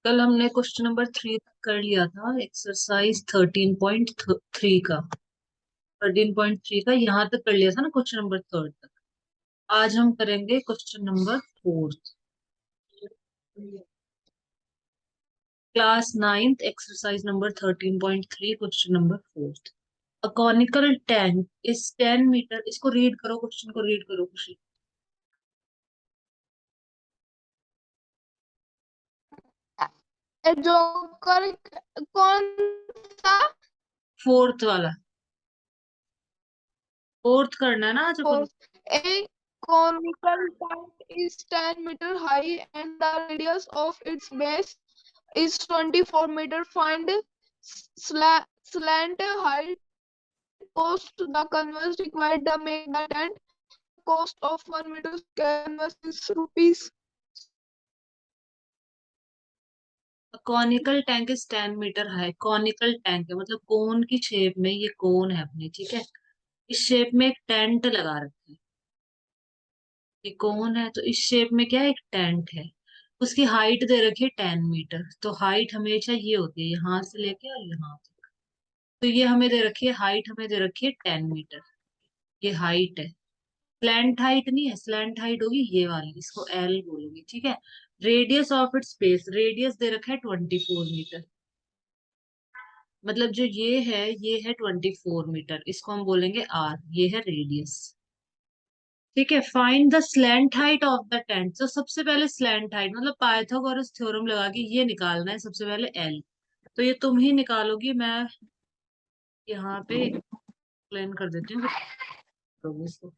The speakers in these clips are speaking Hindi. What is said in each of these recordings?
कल हमने क्वेश्चन नंबर 3 तक कर लिया था, एक्सरसाइज 13.3 का। 13.3 का यहाँ तक कर लिया था ना, क्वेश्चन नंबर 3 तक। आज हम करेंगे question number 4। Class 9th exercise number 13.3 question number 4। A conical tank is 10 metre. इसको रीड करो, क्वेश्चन को रीड करो खुशी। जोकर कौन सा? फोर्थ वाला, फोर्थ करना है ना आज अपन। A conical tank is 10 meter high and the radius of its base is 24 meter. Find slant height cost the canvas required to make the tent. Cost of 1 meter canvas is rupees. Conical tank is 10 metre high. Conical tank है मतलब कोन की शेप में, ये कोन है अपनी, ठीक है। इस शेप में एक टेंट लगा रखा है। ये कोन है तो इस शेप में क्या है, एक टेंट है। उसकी हाइट दे रखी है 10 मीटर। तो हाइट हमेशा ये होती है, यहाँ से लेके और यहाँ तक। तो ये हमें दे रखी है, हाइट हमें दे रखी है 10 मीटर। ये हाइट है। स्लैंट हाइट नहीं है, स्लैंट हाइट होगी ये वाली, इसको एल बोलोगे, ठीक है। Radius of its space, radius दे रखा है 24 मीटर। मतलब जो ये है 24 मीटर, इसको हम बोलेंगे आर, ये है रेडियस। ठीक है। Find the slant height of the tent. तो सबसे पहले स्लैंट हाइट मतलब पाइथागोरस थ्योरम लगा के ये निकालना है सबसे पहले एल। तो ये तुम ही निकालोगी, मैं यहाँ पे एक्सप्लेन कर देती हूँ तो इसको।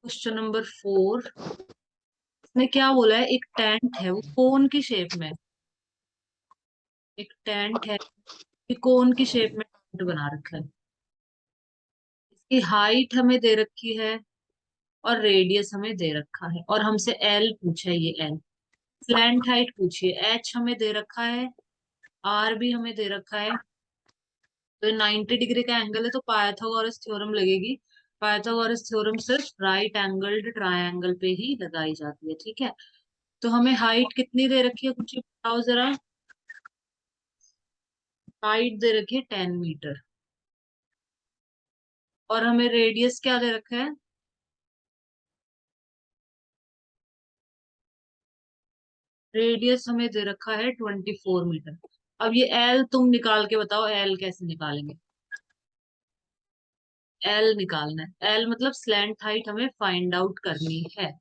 क्वेश्चन नंबर 4, इसने क्या बोला है, एक टेंट है वो कोन की शेप में। एक टेंट है, ये कोन की शेप में टेंट बना रखा है। इसकी हाइट हमें दे रखी है और रेडियस हमें दे रखा है, और हमसे एल पूछा है, ये एल। स्लैंट हाइट पूछिए, एच हमें दे रखा है, आर भी हमें दे रखा है। तो 90 डिग्री का एंगल है तो पाइथागोरस थ्योरम लगेगी। पाइथागोरस थ्योरम सिर्फ राइट एंगल्ड ट्रायंगल पे ही लगाई जाती है, ठीक है। तो हमें हाइट कितनी दे रखी है, कुछ बताओ जरा। हाइट दे रखी है 10 मीटर, और हमें रेडियस क्या दे रखा है। रेडियस हमें दे रखा है 24 मीटर। अब ये एल तुम निकाल के बताओ, एल कैसे निकालेंगे। एल निकालना है, एल मतलब स्लैंट हाइट हमें फाइंड आउट करनी है।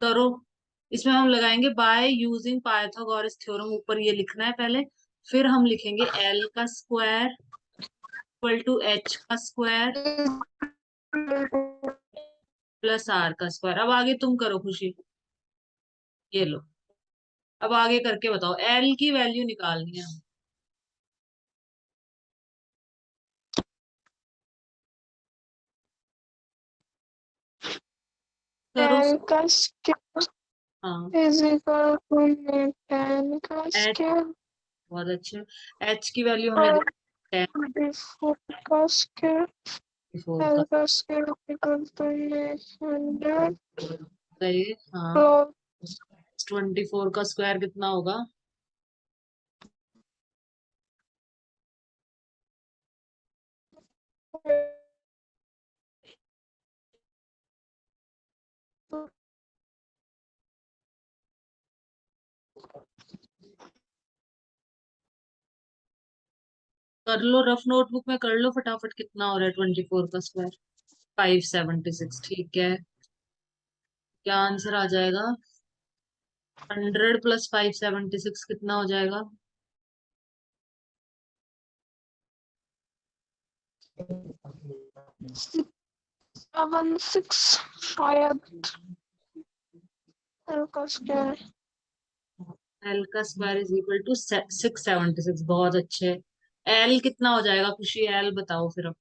करो। इसमें हम लगाएंगे बाय यूजिंग पाइथागोरस थ्योरम, ऊपर ये लिखना है पहले। फिर हम लिखेंगे एल का स्क्वायर इक्वल टू एच का स्क्वायर प्लस आर का स्क्वायर। अब आगे तुम करो खुशी। ये लो, अब आगे करके बताओ, एल की वैल्यू निकालनी है। करो। L का स्क्वायर हाँ, is equal to 10 का एच, स्क्वायर बहुत अच्छे। एच की वैल्यू हमें और दे 24 का स्क्वायर। 10 का। L का स्क्वायर इक्वल टू 100 सही है, हाँ। प्लस 24 का स्क्वायर कितना होगा। कर लो, रफ नोटबुक में कर लो फटाफट, कितना हो रहा है 24 का स्क्वायर। 576, ठीक है। क्या आंसर आ जाएगा। 100 प्लस 576 कितना हो जाएगा। 676 शायद। L का स्क्वायर एल का स्क्वायर इज इक्वल टू 676, बहुत अच्छे। एल कितना हो जाएगा खुशी, एल बताओ फिर अब।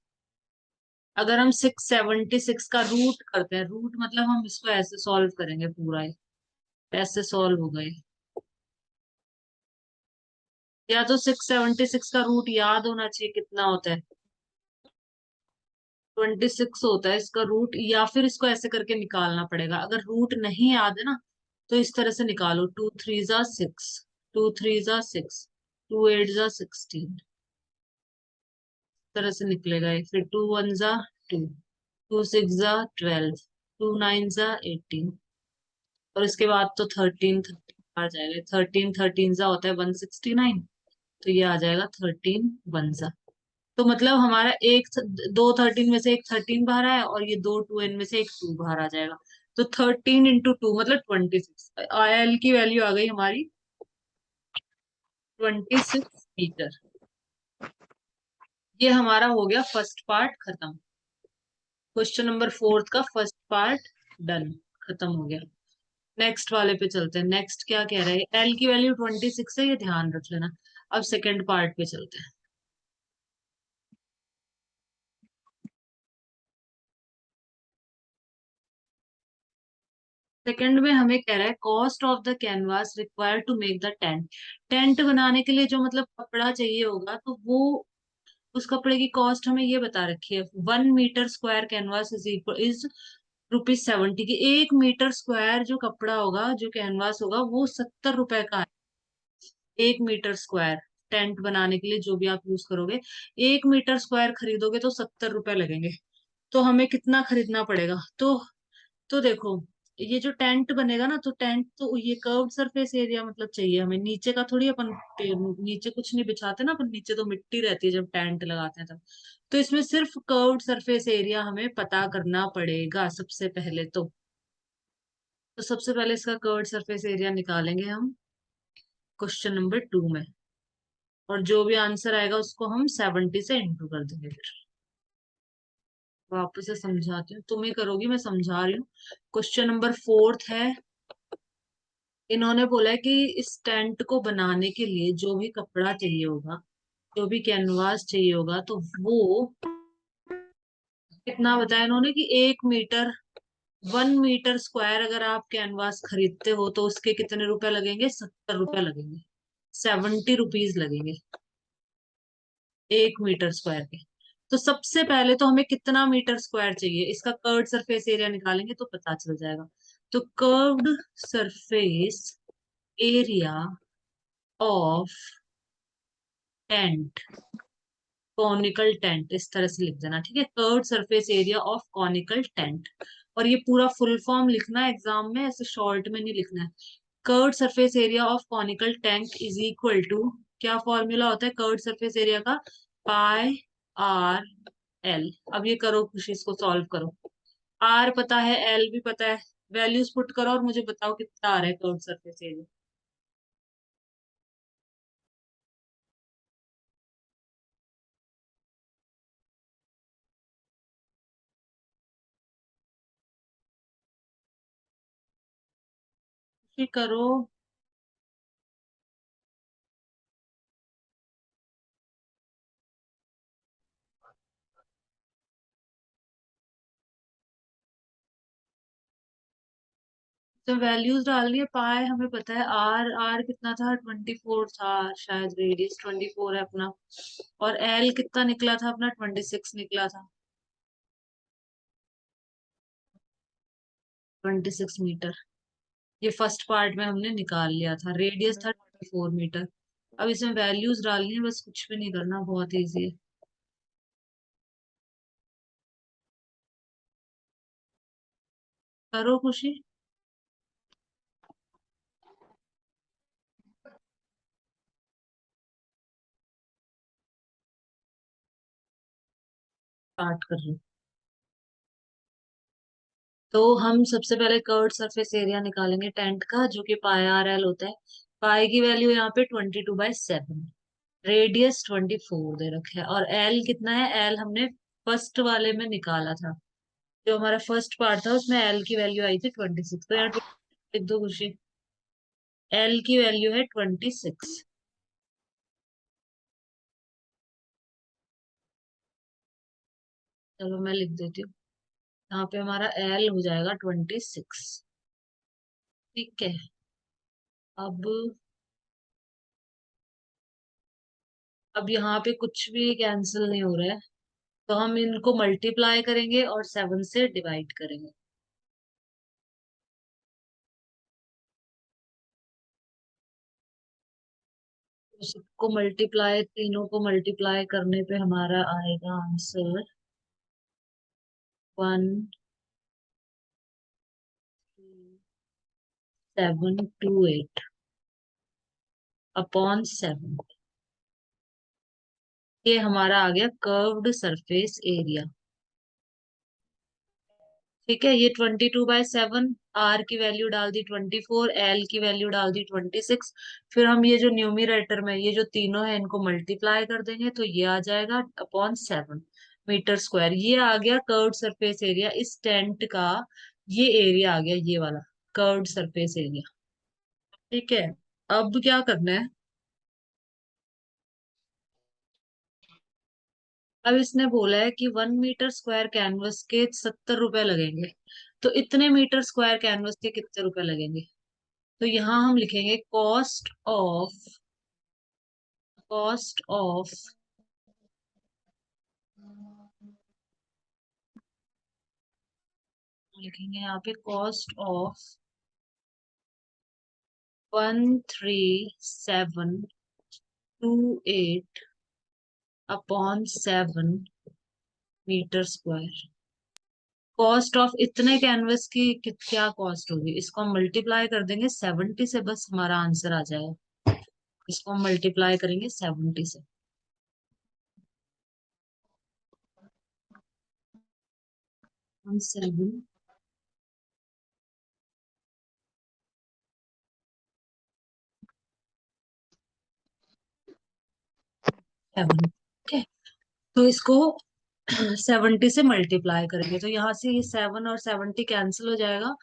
अगर हम 676 का रूट करते हैं, रूट मतलब हम इसको ऐसे सॉल्व करेंगे पूरा, ऐसे सॉल्व हो गए। या तो 676 का रूट याद होना चाहिए कितना होता है, 26 होता है इसका रूट, या फिर इसको ऐसे करके निकालना पड़ेगा। अगर रूट नहीं याद है ना, तो इस तरह से निकालो, 2 3 जा 6, 2 3 जा 6, 2 8 जा 16, तरह से निकलेगा ये। फिर 2 1 जा 2, 2 6 जा 12, 2 9 जा 18, और इसके बाद तो 13 13 आ जाएगा। 13 13 जा होता है 169, तो ये आ जाएगा 13 1 जा। तो मतलब हमारा एक दो 13 में से एक 13 बाहर आया, और ये दो 2 n में से एक 2 बाहर आ जाएगा। तो 13 × 2 मतलब 26, एल की वैल्यू आ गई हमारी 26 मीटर। ये हमारा हो गया फर्स्ट पार्ट खत्म। क्वेश्चन नंबर 4 का फर्स्ट पार्ट डन, खत्म हो गया। नेक्स्ट वाले पे चलते हैं। नेक्स्ट क्या कह रहा है, एल की वैल्यू 26 है, ये ध्यान रख लेना। अब सेकंड पार्ट पे चलते हैं। सेकंड में हमें कह रहा है cost of the canvas required to make the tent. Tent बनाने के लिए जो मतलब कपड़ा चाहिए होगा, तो वो उस कपड़े की कॉस्ट हमें ये बता रखी है। 1 metre square canvas is equal is ₹70 की। 1 मीटर स्क्वायर जो कपड़ा होगा, जो कैनवास होगा, वो 70 रुपए का है। 1 मीटर स्क्वायर टेंट बनाने के लिए जो भी आप यूज करोगे, 1 मीटर स्क्वायर खरीदोगे तो 70 रुपए लगेंगे। तो हमें कितना खरीदना पड़ेगा? तो देखो, ये जो टेंट बनेगा ना, तो टेंट तो ये कर्व्ड सरफेस एरिया मतलब चाहिए हमें, नीचे का थोड़ी अपन नीचे कुछ नहीं बिछाते ना अपन, नीचे तो मिट्टी रहती है जब टेंट लगाते हैं तब। तो इसमें सिर्फ कर्व्ड सरफेस एरिया हमें पता करना पड़ेगा सबसे पहले तो सबसे पहले इसका कर्व्ड सरफेस एरिया निकालेंगे हम क्वेश्चन नंबर 2 में, और जो भी आंसर आएगा उसको हम 70 से इंटू कर देंगे। फिर वापस से समझाती हूँ, तुम ही करोगी, मैं समझा रही हूँ। क्वेश्चन नंबर 4 है। इन्होंने बोला है कि इस टेंट को बनाने के लिए जो भी कपड़ा चाहिए होगा, जो भी कैनवास चाहिए होगा, तो वो कितना बताया इन्होंने कि 1 मीटर, 1 मीटर स्क्वायर अगर आप कैनवास खरीदते हो तो उसके कितने रुपए लगेंगे? 70 रुपए लगेंगे, 70 रुपीज लगेंगे 1 मीटर स्क्वायर के। तो सबसे पहले तो हमें कितना मीटर स्क्वायर चाहिए, इसका कर्व्ड सरफेस एरिया निकालेंगे तो पता चल जाएगा। तो curved surface area of tent, conical tent, इस तरह से लिख देना, ठीक है? Curved surface area of conical tent. और ये पूरा फुल फॉर्म लिखना है एग्जाम में, ऐसे शॉर्ट में नहीं लिखना है। Curved surface area of conical tent is equal to, क्या फॉर्मूला होता है कर्व्ड सरफेस एरिया का? πr/l। अब ये करो खुशी, इसको सॉल्व करो। आर पता है, एल भी पता है, वैल्यूज पुट करो और मुझे बताओ कितना आ रहा है कर्व्ड सरफेस एरिया। करो। तो वैल्यूज डालनी है। पाए हमें पता है, आर आर कितना था? 24 था शायद, रेडियस 24 है अपना। और एल कितना निकला था अपना? 26 निकला था, 26 मीटर। ये फर्स्ट पार्ट में हमने निकाल लिया था। रेडियस था 24 मीटर। अब इसमें वैल्यूज डालनी है, बस कुछ भी नहीं करना, बहुत इजी है। करो खुशी। स्टार्ट कर रही हूँ। तो हम सबसे पहले कर्व्ड सरफेस एरिया निकालेंगे टेंट का, जो कि πr/l होता है। पाई की वैल्यू यहाँ पे 22/7, रेडियस 24 दे रखा है, और एल कितना है? एल हमने फर्स्ट वाले में निकाला था, जो हमारा फर्स्ट पार्ट था उसमें एल की वैल्यू आई थी 26। तो यहाँ 26 लिख दो खुशी। एल की वैल्यू है 26। चलो मैं लिख देती हूँ, यहाँ पे हमारा एल हो जाएगा 26। ठीक है। अब अब यहाँ पे कुछ भी कैंसिल नहीं हो रहा है, तो हम इनको मल्टीप्लाई करेंगे और 7 से डिवाइड करेंगे। तो सबको मल्टीप्लाई, तीनों को मल्टीप्लाई करने पे हमारा आएगा आंसर 1728 अपॉन 7। ये हमारा आ गया कर्व्ड सरफेस एरिया। ठीक है, ये 22/7, आर की वैल्यू डाल दी 24, एल की वैल्यू डाल दी 26। फिर हम ये जो न्यूमरेटर में ये जो तीनों है इनको मल्टीप्लाई कर देंगे, तो ये आ जाएगा अपॉन 7 मीटर स्क्वायर। ये आ गया कर्व्ड सरफेस एरिया इस टेंट का। ये एरिया आ गया ये वाला कर्व्ड सरफेस एरिया। ठीक है, अब क्या करना है। अब इसने बोला है कि 1 मीटर स्क्वायर कैनवस के 70 रुपए लगेंगे। तो इतने मीटर स्क्वायर कैनवस के कितने रुपए लगेंगे। तो यहाँ हम लिखेंगे कॉस्ट ऑफ लिखेंगे यहाँ पे cost of 13728 upon 7 metre square. Cost of इतने कैनवस की क्या कॉस्ट होगी, इसको हम मल्टीप्लाई कर देंगे 70 से, बस हमारा आंसर आ जाएगा। इसको हम मल्टीप्लाई करेंगे 70 से। 17 7। ठीक है, तो इसको 70 से मल्टीप्लाई करेंगे, तो यहाँ से ये 7 और 70 कैंसिल हो जाएगा।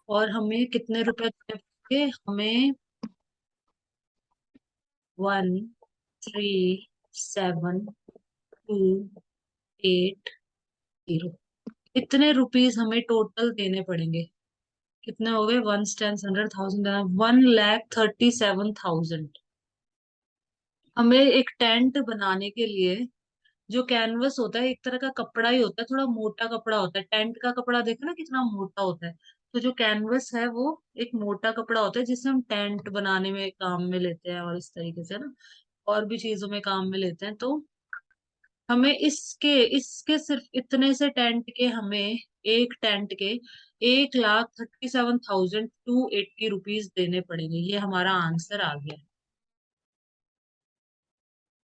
और हमें कितने रुपए देने पड़ेंगे, हमें 13728 इतने रुपीस हमें टोटल देने पड़ेंगे। कितने हो गए, 1 10 100 1000 1,37,000। हमें एक टेंट बनाने के लिए जो कैनवस होता है एक तरह का कपड़ा ही होता है, थोड़ा मोटा कपड़ा होता है। टेंट का कपड़ा देखो ना कितना मोटा होता है। तो जो कैनवस है वो एक मोटा कपड़ा होता है जिसे हम टेंट बनाने में काम में लेते हैं, और इस तरीके से ना और भी चीजों में काम में लेते हैं। तो हमें इसके इसके सिर्फ इतने से टेंट के हमें एक टेंट के 1,37,280 रुपीज देने पड़ेंगे। ये हमारा आंसर आ गया।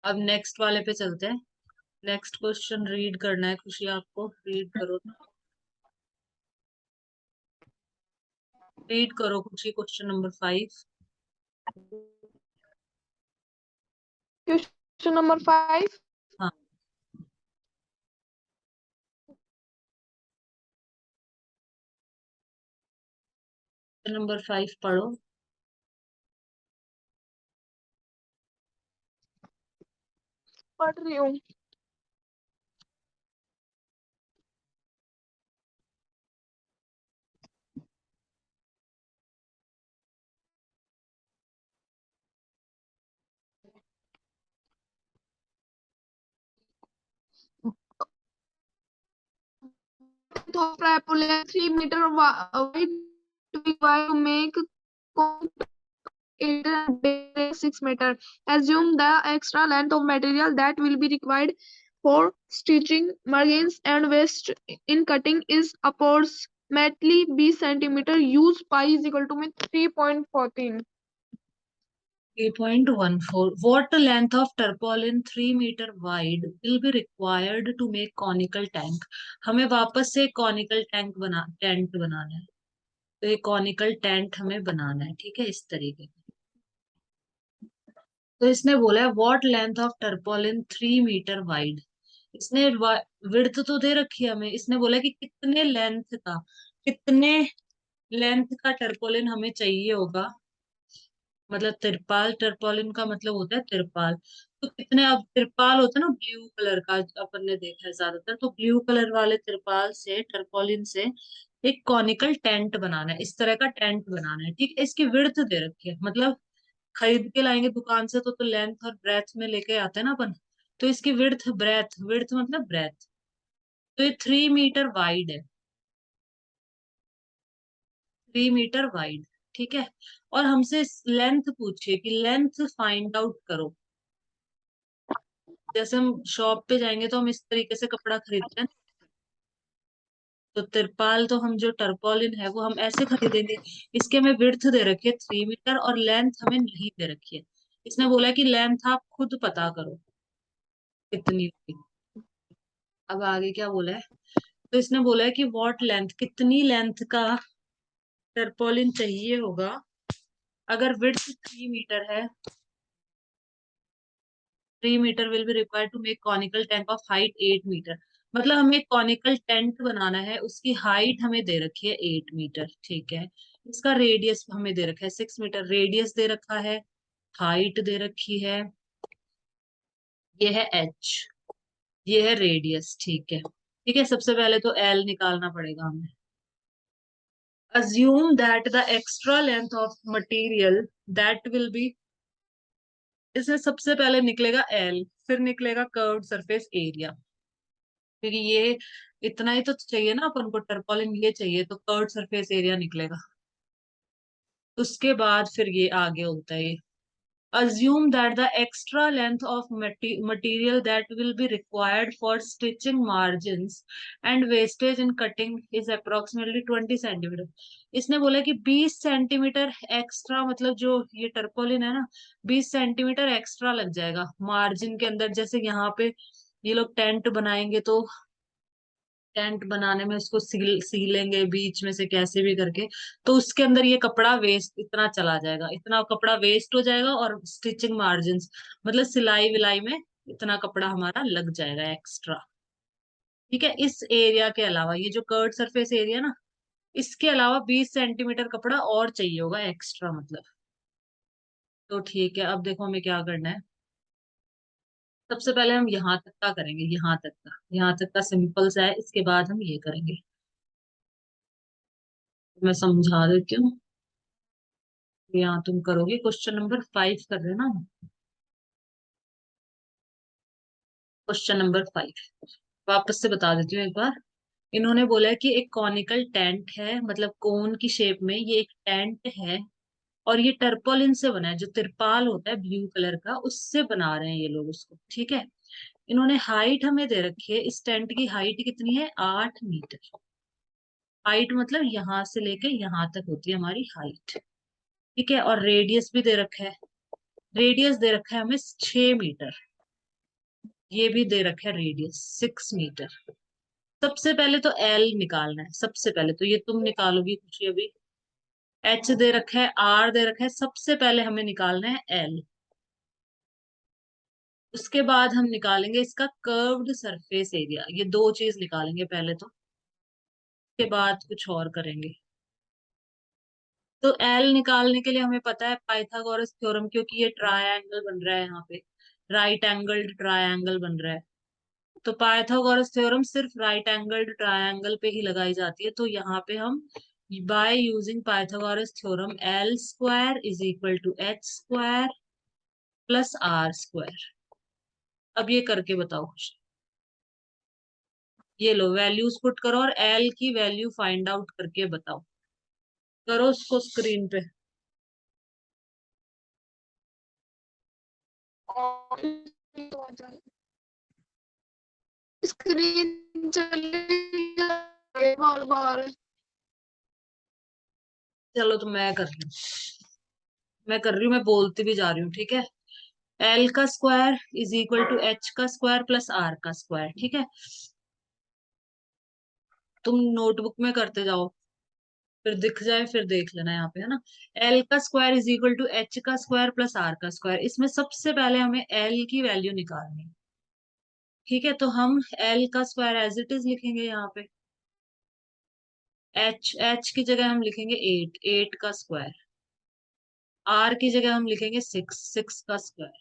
अब नेक्स्ट वाले पे चलते हैं। नेक्स्ट क्वेश्चन रीड करना है, खुशी आपको रीड करो। रीड करो खुशी, क्वेश्चन नंबर 5। Question number 5. हाँ, क्वेश्चन नंबर 5 पढ़ो। पढ़ रही हूँ। तो Tripoli 3 meter wide to make 6 meter. Assume the extra length of material that will be required for stitching margins and waste in cutting is approximately b centimeter. Use pi is equal to 3.14. 3.14 What length of tarpaulin 3 meter wide will be required to make conical tank। हमें वापस से कॉनिकल टेंट बनाना है। तो ये कॉनिकल टेंट हमें बनाना है, ठीक है, इस तरीके का। तो इसने बोला है what length of tarpaulin 3 metre wide. इसने विड्थ तो दे रखी है हमें, इसने बोला कि कितने लेंथ का टर्पोलिन हमें चाहिए होगा। मतलब तिरपाल, टर्पोलिन का मतलब होता है तिरपाल। तो कितने, अब तिरपाल होता है ना ब्लू कलर का, अपन ने देखा है ज्यादातर, तो ब्लू कलर वाले तिरपाल से, टर्पोलिन से एक कॉनिकल टेंट बनाना है, इस तरह का टेंट बनाना है। ठीक है, इसकी विड्थ दे रखी है, मतलब खरीद के लाएंगे दुकान से तो लेंथ और ब्रेथ में लेके आते हैं ना अपन। तो इसकी विड्थ ब्रेथ, विड्थ मतलब ब्रेथ, तो ये 3 मीटर वाइड है, 3 मीटर वाइड। ठीक है। और हमसे लेंथ पूछिए कि लेंथ फाइंड आउट करो। जैसे हम शॉप पे जाएंगे तो हम इस तरीके से कपड़ा खरीदते हैं। तो तिरपाल तो हम जो टर्पोलिन है वो हम ऐसे खरीदेंगे। इसके हमें विड्थ दे रखी है 3 मीटर और लेंथ हमें नहीं दे रखी है। इसने बोला कि लेंथ आप खुद पता करो कितनी होगी। अब आगे क्या बोला है, तो इसने बोला है कि व्हाट लेंथ, कितनी लेंथ का टर्पोलिन चाहिए होगा अगर विड्थ 3 मीटर है। 3 metre will be required to make conical tank of height 8 metre. मतलब हमें एक कॉनिकल टेंट बनाना है, उसकी हाइट हमें दे रखी है 8 मीटर। ठीक है। इसका रेडियस हमें दे रखा है 6 मीटर, रेडियस दे रखा है, हाइट दे रखी है, ये है एच, ये है रेडियस। ठीक है। ठीक है, सबसे पहले तो एल निकालना पड़ेगा हमें। assume that the extra length of material that will be, इसमें सबसे पहले निकलेगा एल, फिर निकलेगा कर्व्ड सरफेस एरिया, क्योंकि ये इतना ही तो चाहिए ना अपन को, टर्पोलिन ये चाहिए तो कर्व्ड सरफेस एरिया निकलेगा। उसके बाद फिर ये आगे होता है, assume that the extra length of material that will be required for stitching margins and wastage in cutting is approximately 20 centimeter। इसने बोला कि 20 सेंटीमीटर एक्स्ट्रा, मतलब जो ये टर्पोलिन है ना, 20 सेंटीमीटर एक्स्ट्रा लग जाएगा मार्जिन के अंदर। जैसे यहाँ पे ये लोग टेंट बनाएंगे तो टेंट बनाने में उसको सीलेंगे बीच में से कैसे भी करके, तो उसके अंदर ये कपड़ा वेस्ट इतना चला जाएगा, इतना कपड़ा वेस्ट हो जाएगा। और स्टिचिंग मार्जिन मतलब सिलाई विलाई में इतना कपड़ा हमारा लग जाएगा एक्स्ट्रा। ठीक है। इस एरिया के अलावा ये जो कर्ड सरफेस एरिया ना, इसके अलावा 20 सेंटीमीटर कपड़ा और चाहिए होगा एक्स्ट्रा मतलब। तो ठीक है, अब देखो हमें क्या करना है। सबसे पहले हम यहाँ तक का करेंगे, यहाँ तक का, यहाँ तक का सिंपल सा है, इसके बाद हम ये करेंगे। मैं समझा देती हूँ। यहाँ तुम करोगे क्वेश्चन नंबर 5 कर रहे हो ना। क्वेश्चन नंबर 5 वापस से बता देती हूँ एक बार। इन्होंने बोला है कि एक कॉनिकल टेंट है, मतलब कोन की शेप में ये एक टेंट है, और ये टर्पोलिन से बना है, जो तिरपाल होता है ब्लू कलर का उससे बना रहे हैं ये लोग उसको। ठीक है। इन्होंने हाइट हमें दे रखी है, इस टेंट की हाइट कितनी है, 8 मीटर। हाइट मतलब यहाँ से लेके यहाँ तक होती है हमारी हाइट। ठीक है। और रेडियस भी दे रखा है, रेडियस दे रखा है हमें 6 मीटर। ये भी दे रखा है रेडियस 6 मीटर। सबसे पहले तो एल निकालना है, सबसे पहले तो ये तुम निकालोगी कुछ अभी। एच दे रखा है, आर दे रखा है, सबसे पहले हमें निकालना है एल। उसके बाद हम निकालेंगे इसका कर्व्ड सरफेस एरिया, ये दो चीज निकालेंगे पहले तो, उसके बाद कुछ और करेंगे। तो एल निकालने के लिए हमें पता है पाइथागोरस थ्योरम, क्योंकि ये ट्रायंगल बन रहा है यहाँ पे, राइट एंगल्ड ट्रायंगल बन रहा है। तो पाइथागोरस थ्योरम सिर्फ राइट एंगल्ड ट्रायंगल पे ही लगाई जाती है। तो यहाँ पे हम by using Pythagoras theorem L square is equal to H square plus R square. अब ये करके बताओ कुछ। ये लो वैल्यूज पुट करो और एल की वैल्यू फाइंड आउट करके बताओ। करो उसको स्क्रीन पे। स्क्रीन चली बार बार। चलो तो मैं कर रही हूँ, मैं कर रही हूँ, मैं बोलती भी जा रही हूँ। ठीक है। एल का square is equal to H का स्क्वायर प्लस आर का स्क्वायर। ठीक है। तुम नोटबुक में करते जाओ, फिर दिख जाए फिर देख लेना यहाँ पे, है ना। एल का square is equal to H का स्क्वायर प्लस आर का स्क्वायर। इसमें सबसे पहले हमें एल की वैल्यू निकालनी है। ठीक है। तो हम एल का स्क्वायर एज इट इज लिखेंगे यहाँ पे। एच की जगह हम लिखेंगे 8, 8 का स्क्वायर। आर की जगह हम लिखेंगे 6, 6 का स्क्वायर।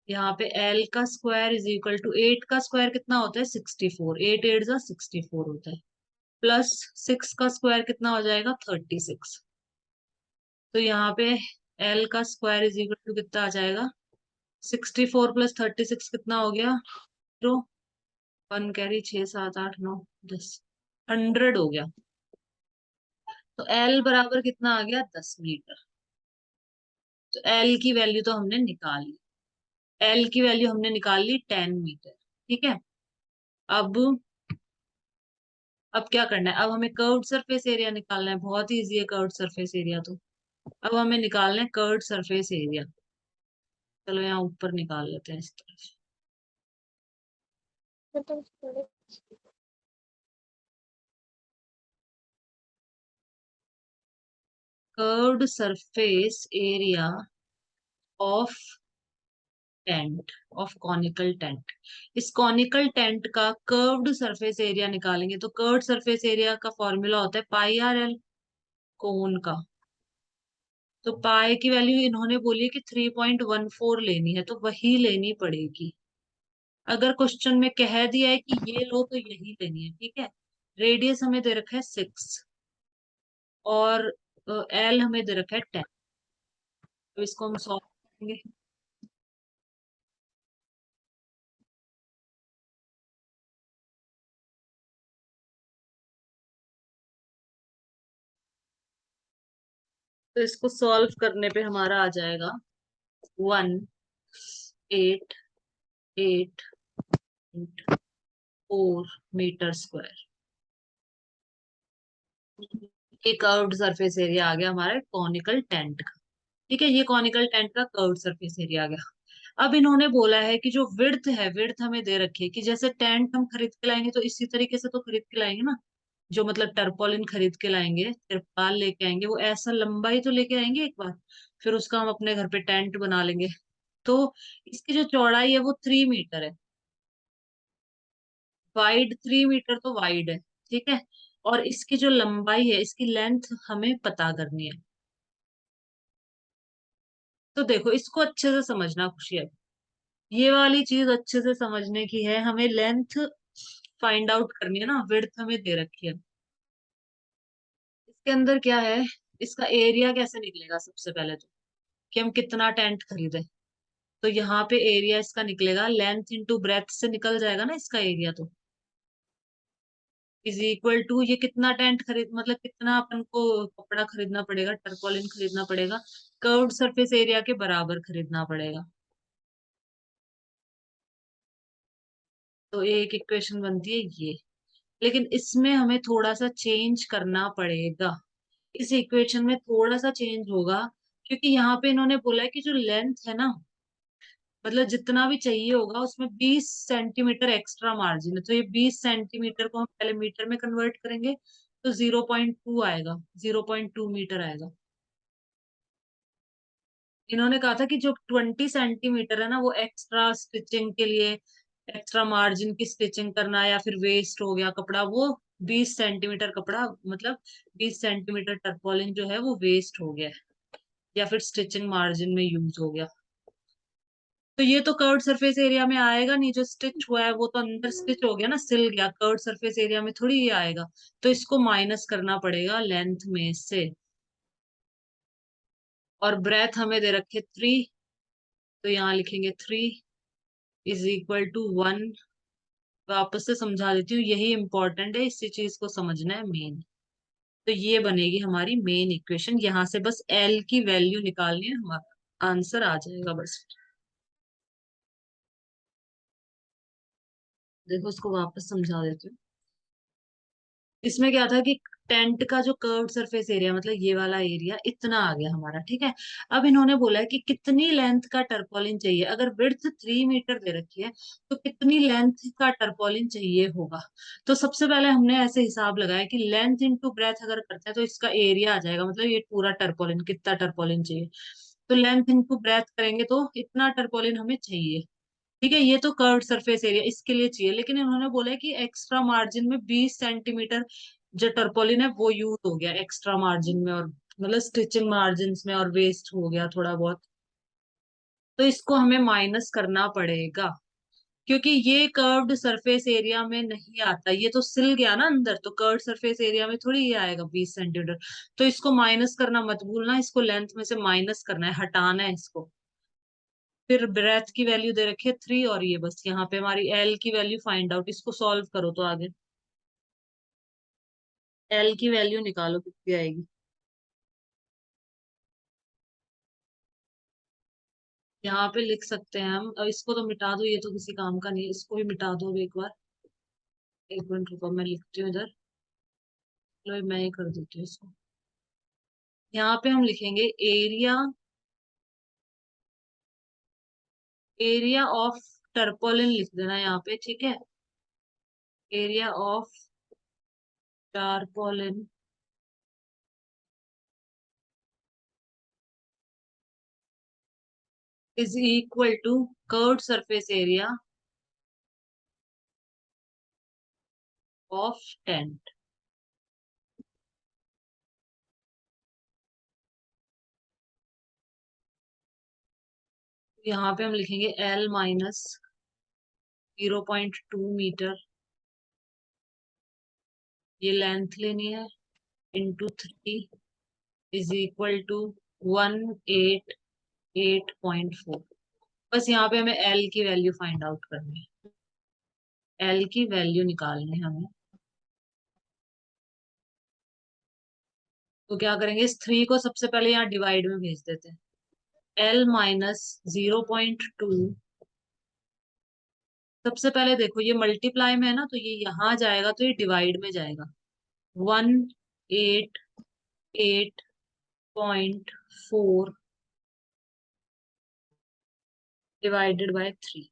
यहाँ पे एल का स्क्वायर इज इक्वल टू 8 का स्क्वायर कितना होता है, 64, 8 8 जा 64 होता है, प्लस 6 का स्क्वायर कितना हो जाएगा, 36। तो यहाँ पे एल का स्क्वायर इज इक्वल टू कितना आ जाएगा, 64 प्लस 36 कितना हो गया, 0, 1 कैरी, 6 7 8 9 10, 100 हो गया। तो एल बराबर कितना आ गया, 10 मीटर। तो एल की वैल्यू तो हमने निकाल ली, एल की वैल्यू हमने निकाल ली 10 मीटर। ठीक है। अब अब क्या करना है, अब हमें कर्व्ड सरफेस एरिया निकालना है, बहुत ही इजी है कर्व्ड सरफेस एरिया तो। अब हमें निकालना है कर्व्ड सरफेस एरिया। चलो यहाँ ऊपर निकाल लेते हैं इस तरफ। Curved surface area of tent, of conical tent. इस कॉनिकल टेंट का कर्व्ड सरफेस एरिया निकालेंगे तो कर्व्ड सरफेस एरिया का फॉर्मूला होता है पाई आर एल, कोन का। तो पाई की वैल्यू इन्होंने बोली है कि 3.14 लेनी है, तो वही लेनी पड़ेगी। अगर क्वेश्चन में कह दिया है कि ये लो तो यही लेनी है। ठीक है। रेडियस हमें दे रखा है 6 और एल हमें दे रखा है 10। तो इसको हम सॉल्व करेंगे। तो इसको सॉल्व करने पे हमारा आ जाएगा 188.4 मीटर स्क्वायर। ये कर्व्ड सरफेस एरिया आ गया हमारे कॉनिकल टेंट का। ठीक है, ये कॉनिकल टेंट का कर्व्ड सरफेस एरिया आ गया। अब इन्होंने बोला है कि जो विड्थ है, विड्थ हमें दे रखी है कि जैसे टेंट हम खरीद के लाएंगे तो इसी तरीके से तो खरीद के लाएंगे ना। जो मतलब टर्पोलिन खरीद के लाएंगे, तिरपाल लेके आएंगे, वो ऐसा लंबा ही तो लेके आएंगे एक बार, फिर उसका हम अपने घर पे टेंट बना लेंगे। तो इसकी जो चौड़ाई है वो 3 मीटर है, वाइड 3 मीटर तो वाइड है। ठीक है। और इसकी जो लंबाई है, इसकी लेंथ हमें पता करनी है। तो देखो इसको अच्छे से समझना खुशी है, ये वाली चीज अच्छे से समझने की है। हमें लेंथ फाइंड आउट करनी है ना, विड्थ हमें दे रखी है। इसके अंदर क्या है, इसका एरिया कैसे निकलेगा, सबसे पहले तो कि हम कितना टेंट खरीदे। तो यहाँ पे एरिया इसका निकलेगा, लेंथ इंटू ब्रेथ से निकल जाएगा ना इसका एरिया, तो इज इक्वल टू ये कितना टेंट खरीद, मतलब कितना अपन को कपड़ा खरीदना पड़ेगा, टर्पोलिन खरीदना पड़ेगा, कर्व्ड सरफेस एरिया के बराबर खरीदना पड़ेगा। तो एक इक्वेशन बनती है ये। लेकिन इसमें हमें थोड़ा सा चेंज करना पड़ेगा, इस इक्वेशन में थोड़ा सा चेंज होगा। क्योंकि यहाँ पे इन्होंने बोला है कि जो लेंथ है ना, मतलब जितना भी चाहिए होगा उसमें 20 सेंटीमीटर एक्स्ट्रा मार्जिन है। तो ये 20 सेंटीमीटर को हम पहले मीटर में कन्वर्ट करेंगे तो 0.2 आएगा, 0.2 मीटर आएगा। इन्होंने कहा था कि जो 20 सेंटीमीटर है ना, वो एक्स्ट्रा स्टिचिंग के लिए, एक्स्ट्रा मार्जिन की स्टिचिंग करना, या फिर वेस्ट हो गया कपड़ा, वो 20 सेंटीमीटर कपड़ा, मतलब 20 सेंटीमीटर टर्पोलिन जो है वो वेस्ट हो गया है, या फिर स्टिचिंग मार्जिन में यूज हो गया। तो ये तो कर्व्ड सरफेस एरिया में आएगा नहीं, जो स्टिच हुआ है वो तो अंदर स्टिच हो गया ना, सिल गया, कर्व्ड सरफेस एरिया में थोड़ी ये आएगा। तो इसको माइनस करना पड़ेगा लेंथ में से। और ब्रेथ हमें दे रखे 3, तो यहाँ लिखेंगे 3 = 1। वापस से समझा देती हूँ, यही इंपॉर्टेंट है, इसी चीज को समझना है मेन। तो ये बनेगी हमारी मेन इक्वेशन, यहाँ से बस एल की वैल्यू निकालनी है, हमारा आंसर आ जाएगा बस। देखो इसको वापस समझा देती हूँ। इसमें क्या था कि टेंट का जो कर्व्ड सरफेस एरिया, मतलब ये वाला एरिया इतना आ गया हमारा। ठीक है। अब इन्होंने बोला है कि कितनी लेंथ का टर्पोलिन चाहिए, अगर विड्थ 3 मीटर दे रखी है तो कितनी लेंथ का टर्पोलिन चाहिए होगा। तो सबसे पहले हमने ऐसे हिसाब लगाया कि लेंथ इंटू ब्रेथ अगर करते हैं तो इसका एरिया आ जाएगा, मतलब ये पूरा टर्पोलिन, कितना टर्पोलिन चाहिए। तो लेंथ इंटू ब्रेथ करेंगे तो इतना टर्पोलिन हमें चाहिए। ठीक है, ये तो कर्व्ड सरफेस एरिया इसके लिए चाहिए। लेकिन इन्होंने बोला है कि एक्स्ट्रा मार्जिन में 20 सेंटीमीटर जो टर्पोलिन है वो यूज हो गया एक्स्ट्रा मार्जिन में, और मतलब स्टिचिंग मार्जिन में, और वेस्ट हो गया थोड़ा बहुत। तो इसको हमें माइनस करना पड़ेगा। क्योंकि ये कर्व्ड सरफेस एरिया में नहीं आता, ये तो सिल गया ना अंदर, तो कर्व्ड सरफेस एरिया में थोड़ी ये आएगा 20 सेंटीमीटर। तो इसको माइनस करना मत भूलना, इसको लेंथ में से माइनस करना है, हटाना है इसको। फिर ब्रेथ की वैल्यू दे रखी है 3, और ये बस यहाँ पे हमारी एल की वैल्यू फाइंड आउट, इसको सॉल्व करो तो आगे एल की वैल्यू निकालो कितनी आएगी। यहाँ पे लिख सकते हैं हम, अब इसको तो मिटा दो, ये तो किसी काम का नहीं है, इसको भी मिटा दो अब एक बार। एक मिनट रुको, मैं लिखती हूँ इधर। लो मैं ही कर देती हूँ इसको। यहाँ पे हम लिखेंगे एरिया, एरिया ऑफ टर्पोलिन लिख देना यहाँ पे, ठीक है। Area of tarpaulin is equal to curved surface area of tent. यहाँ पे हम लिखेंगे एल माइनस 0.2 मीटर, ये लेंथ लेनी है, इंटू 3 इज इक्वल टू 188.4। बस यहाँ पे हमें एल की वैल्यू फाइंड आउट करनी है, एल की वैल्यू निकालनी है हमें। तो क्या करेंगे, इस 3 को सबसे पहले यहाँ डिवाइड में भेज देते हैं। एल माइनस 0.2, सबसे पहले देखो ये मल्टीप्लाई में है ना, तो ये यहाँ जाएगा तो ये डिवाइड में जाएगा। 188.4 डिवाइडेड बाय 3,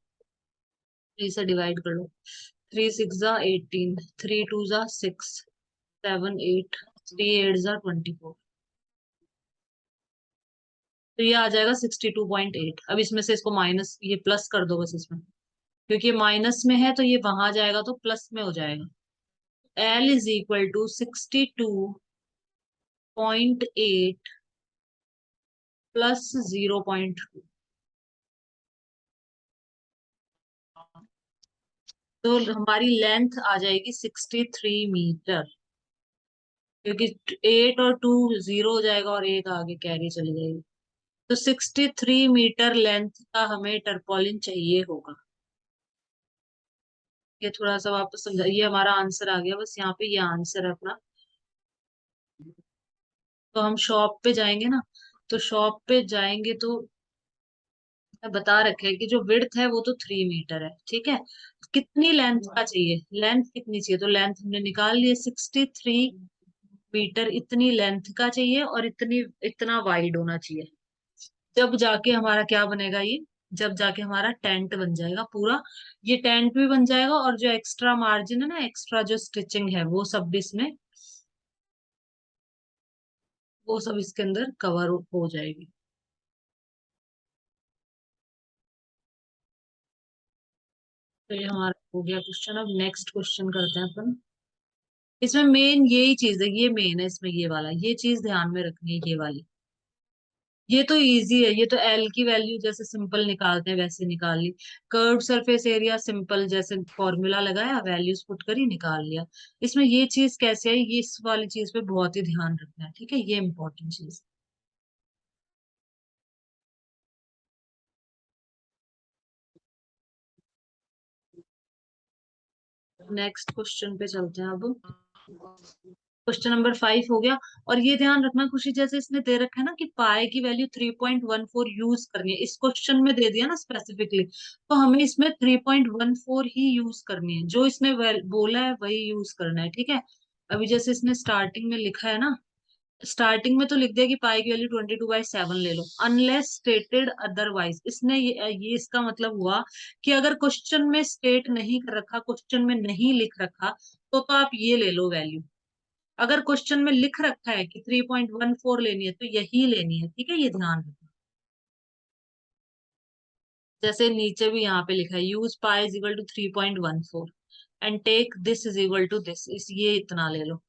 3 से डिवाइड कर लो। 3 6 जा 18, 3 2 जा 6, 7 8, 3 8 जा 24, तो ये आ जाएगा 62.8। अब इसमें से इसको माइनस, ये प्लस कर दो बस इसमें, क्योंकि ये माइनस में है तो ये वहां जाएगा तो प्लस में हो जाएगा। L is equal to 62.8 plus 0.2, तो हमारी लेंथ आ जाएगी 63 मीटर, क्योंकि 8 और 2 0 हो जाएगा और एक आगे कैरी चली जाएगी। तो 63 मीटर लेंथ का हमें टर्पोलिन चाहिए होगा। ये थोड़ा सा वापस समझा, ये हमारा आंसर आ गया, बस यहाँ पे ये आंसर है अपना। तो हम शॉप पे जाएंगे ना, तो शॉप पे जाएंगे तो बता रखे है कि जो विड्थ है वो तो 3 मीटर है, ठीक है। कितनी लेंथ का चाहिए, लेंथ कितनी चाहिए, तो लेंथ हमने निकाल ली है 63 मीटर, इतनी लेंथ का चाहिए और इतनी, इतना वाइड होना चाहिए। जब जाके हमारा क्या बनेगा ये, जब जाके हमारा टेंट बन जाएगा पूरा। ये टेंट भी बन जाएगा और जो एक्स्ट्रा मार्जिन है ना, एक्स्ट्रा जो स्टिचिंग है वो सब भी इसमें, वो सब इसके अंदर कवर हो जाएगी। तो ये हमारा हो गया क्वेश्चन। अब नेक्स्ट क्वेश्चन करते हैं अपन। इसमें मेन यही चीज है, ये मेन है इसमें, ये वाला, ये चीज ध्यान में रखनी है, ये वाली। ये तो इजी है, ये तो एल की वैल्यू जैसे सिंपल निकालते हैं वैसे निकाल ली। कर्व सरफेस एरिया सिंपल, जैसे फॉर्मूला लगाया, वैल्यूज पुट करी, निकाल लिया। इसमें ये चीज कैसे आई, ये इस वाली चीज पे बहुत ही ध्यान रखना है, ठीक है, ये इंपॉर्टेंट चीज। नेक्स्ट क्वेश्चन पे चलते हैं अब। क्वेश्चन नंबर 5 हो गया। और ये ध्यान रखना खुशी, जैसे इसने दे रखा है ना कि पाई की वैल्यू 3.14 यूज करनी है, इस क्वेश्चन में दे दिया ना स्पेसिफिकली, तो हमें इसमें 3.14 ही यूज करनी है, जो इसने बोला है वही यूज करना है, ठीक है। अभी जैसे इसने स्टार्टिंग में लिखा है ना, स्टार्टिंग में तो लिख दिया कि पाई की वैल्यू 22/7 ले लो, अनलेस स्टेटेड अदरवाइज। इसने ये इसका मतलब हुआ कि अगर क्वेश्चन में स्टेट नहीं कर रखा, क्वेश्चन में नहीं लिख रखा, तो आप ये ले लो वैल्यू। अगर क्वेश्चन में लिख रखा है कि 3.14 लेनी है तो यही लेनी है, ठीक है, ये ध्यान रखना। जैसे नीचे भी यहाँ पे लिखा है, use pi is equal to 3.14 and take this is equal to this, इस ये इतना ले लो,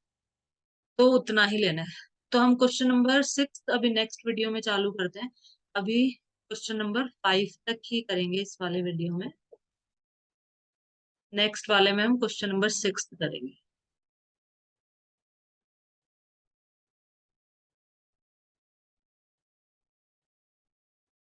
तो उतना ही लेना है। तो हम क्वेश्चन नंबर 6 अभी नेक्स्ट वीडियो में चालू करते हैं। अभी क्वेश्चन नंबर 5 तक ही करेंगे इस वाले वीडियो में। नेक्स्ट वाले में हम क्वेश्चन नंबर 6 करेंगे।